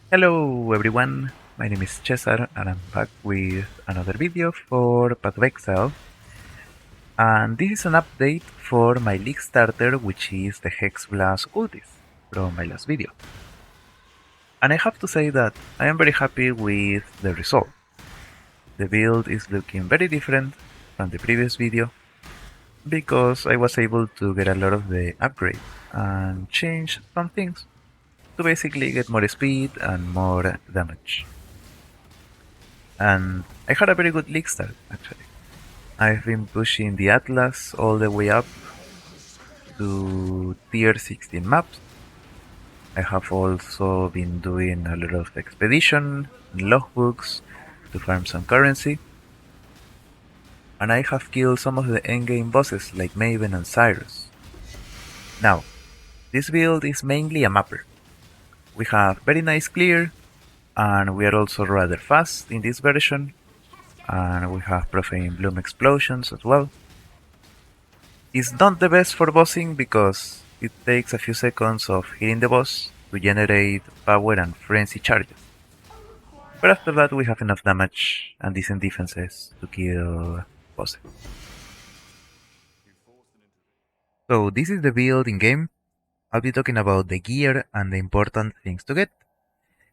Hello everyone, my name is Cesar and I'm back with another video for Path of Exile. And this is an update for my league starter, which is the Hexblast Occultist from my last video. And I have to say that I am very happy with the result. The build is looking very different from the previous video because I was able to get a lot of the upgrades and change some things to basically get more speed and more damage. And I had a very good league start actually. I've been pushing the Atlas all the way up to tier 16 maps. I have also been doing a lot of expedition and logbooks to farm some currency. And I have killed some of the endgame bosses like Maven and Cyrus. Now, this build is mainly a mapper. We have very nice clear, and we are also rather fast in this version, and we have Profane Bloom explosions as well. It's not the best for bossing because it takes a few seconds of hitting the boss to generate power and frenzy charges. But after that we have enough damage and decent defenses to kill bosses. So this is the build in game. I'll be talking about the gear and the important things to get.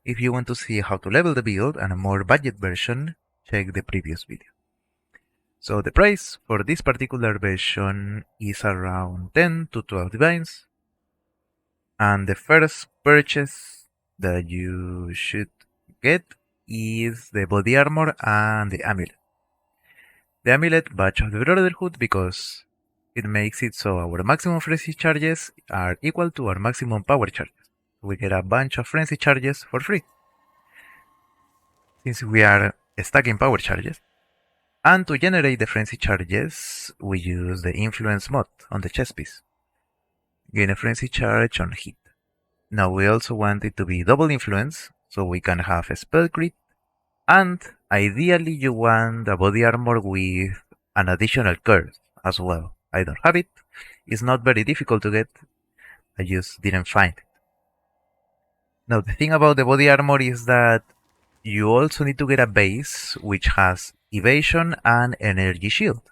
If you want to see how to level the build and a more budget version, check the previous video. So the price for this particular version is around 10 to 12 divines. And the first purchase that you should get is the body armor and the amulet. The amulet Badge of the Brotherhood because it makes it so our maximum frenzy charges are equal to our maximum power charges. We get a bunch of frenzy charges for free, since we are stacking power charges. And to generate the frenzy charges, we use the influence mod on the chest piece. Gain a frenzy charge on hit. Now we also want it to be double influence, so we can have a spell crit, and ideally you want a body armor with an additional curse as well. I don't have it, it's not very difficult to get, I just didn't find it. Now the thing about the body armor is that you also need to get a base which has evasion and energy shield.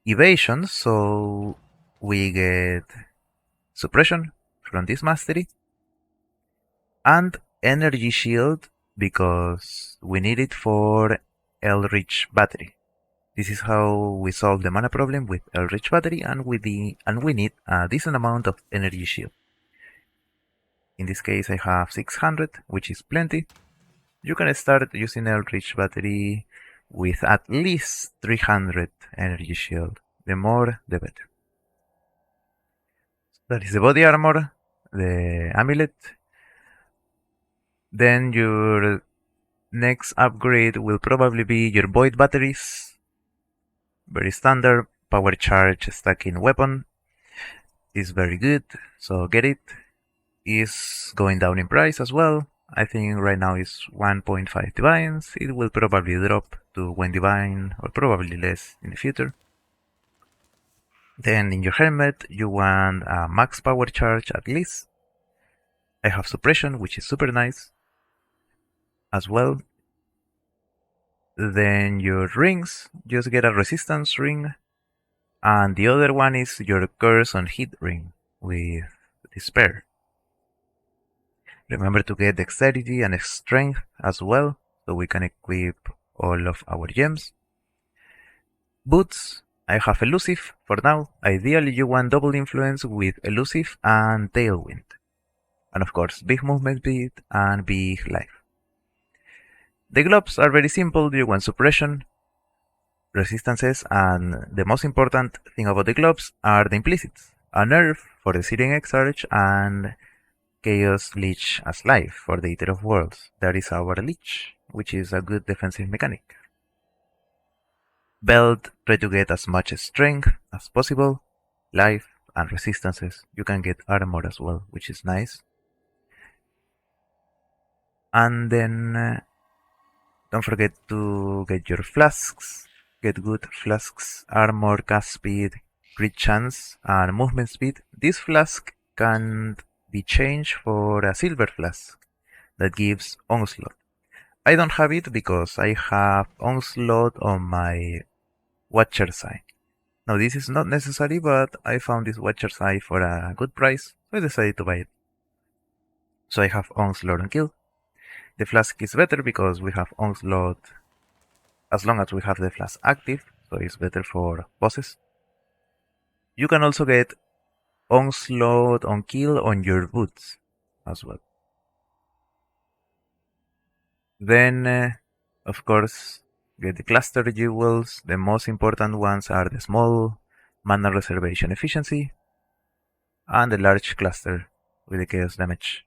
Evasion, so we get suppression from this mastery, and energy shield because we need it for Eldritch Battery. This is how we solve the mana problem with Eldritch Battery, and we need a decent amount of energy shield. In this case I have 600, which is plenty. You can start using Eldritch Battery with at least 300 energy shield. The more, the better. That is the body armor, the amulet. Then your next upgrade will probably be your void batteries. Very standard, power charge stacking weapon. Is very good, so get it. Is going down in price as well. I think right now it's 1.5 divines. It will probably drop to 1 divine or probably less in the future. Then in your helmet you want a max power charge at least. I have suppression, which is super nice as well. Then your rings, just get a resistance ring, and the other one is your curse on hit ring with despair. Remember to get dexterity and strength as well, so we can equip all of our gems. Boots, I have elusive for now. Ideally you want double influence with elusive and tailwind. And of course big movement speed and big life. The gloves are very simple. You want suppression, resistances, and the most important thing about the gloves are the implicits. A nerf for the Syrian Exarch and Chaos Leech as life for the Eater of Worlds. That is our Leech, which is a good defensive mechanic. Belt, try to get as much strength as possible, life, and resistances. You can get armor as well, which is nice. And then don't forget to get your flasks. Get good flasks, armor, cast speed, crit chance, and movement speed. This flask can be changed for a silver flask. that gives Onslaught. I don't have it because I have Onslaught on my Watcher's Eye. Now this is not necessary, but I found this Watcher's Eye for a good price, so I decided to buy it. So I have Onslaught on Kill. The Flask is better because we have Onslaught as long as we have the Flask active, so it's better for bosses. You can also get Onslaught on Kill on your boots as well. Then, of course, get the cluster jewels. The most important ones are the small mana reservation efficiency and the large cluster with the chaos damage.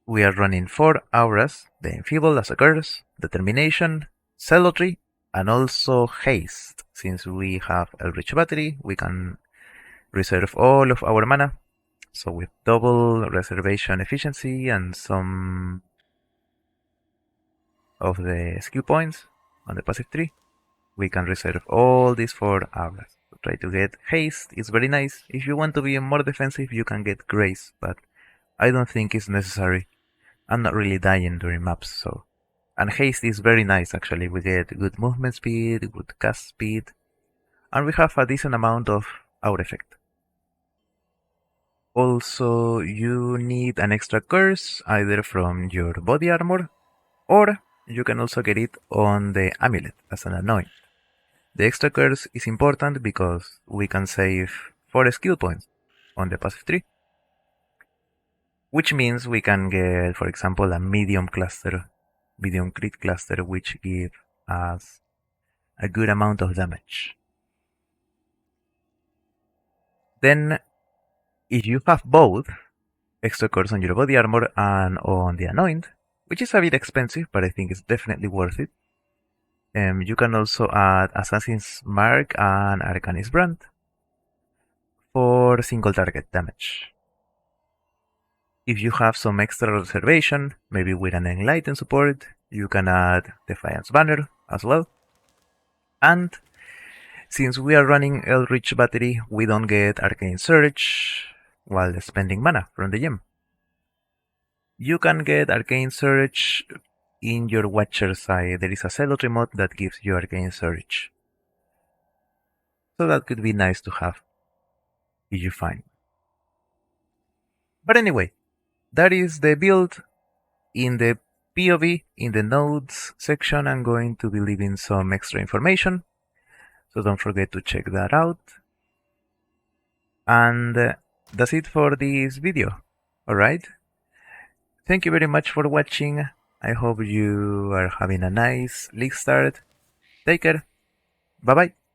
We are running 4 auras, the Enfeeble as a curse, Determination, Zealotry, and also Haste. Since we have Eldritch Battery, we can reserve all of our mana. So with double reservation efficiency and some of the skill points on the passive tree, we can reserve all these 4 auras. So try to get Haste, it's very nice. If you want to be more defensive, you can get Grace, but I don't think it's necessary. I'm not really dying during maps, so... And Haste is very nice actually, we get good movement speed, good cast speed, and we have a decent amount of aura effect. Also, you need an extra curse, either from your body armor, or you can also get it on the amulet as an anoint. The extra curse is important because we can save 4 skill points on the passive tree, which means we can get, for example, a medium crit cluster, which gives us a good amount of damage. Then, if you have both extra curse on your body armor and on the anoint, which is a bit expensive, but I think it's definitely worth it, you can also add Assassin's Mark and Arcanist Brand for single target damage. If you have some extra reservation, maybe with an Enlightened support, you can add Defiance Banner as well. And since we are running Eldritch Battery, we don't get Arcane Surge while spending mana from the gem. You can get Arcane Surge in your Watcher's Eye. There is a Zealotry mod that gives you Arcane Surge. So that could be nice to have if you find. But anyway, that is the build. In the PoE, in the nodes section, I'm going to be leaving some extra information, so don't forget to check that out. And that's it for this video. Alright? Thank you very much for watching. I hope you are having a nice league start. Take care. Bye bye.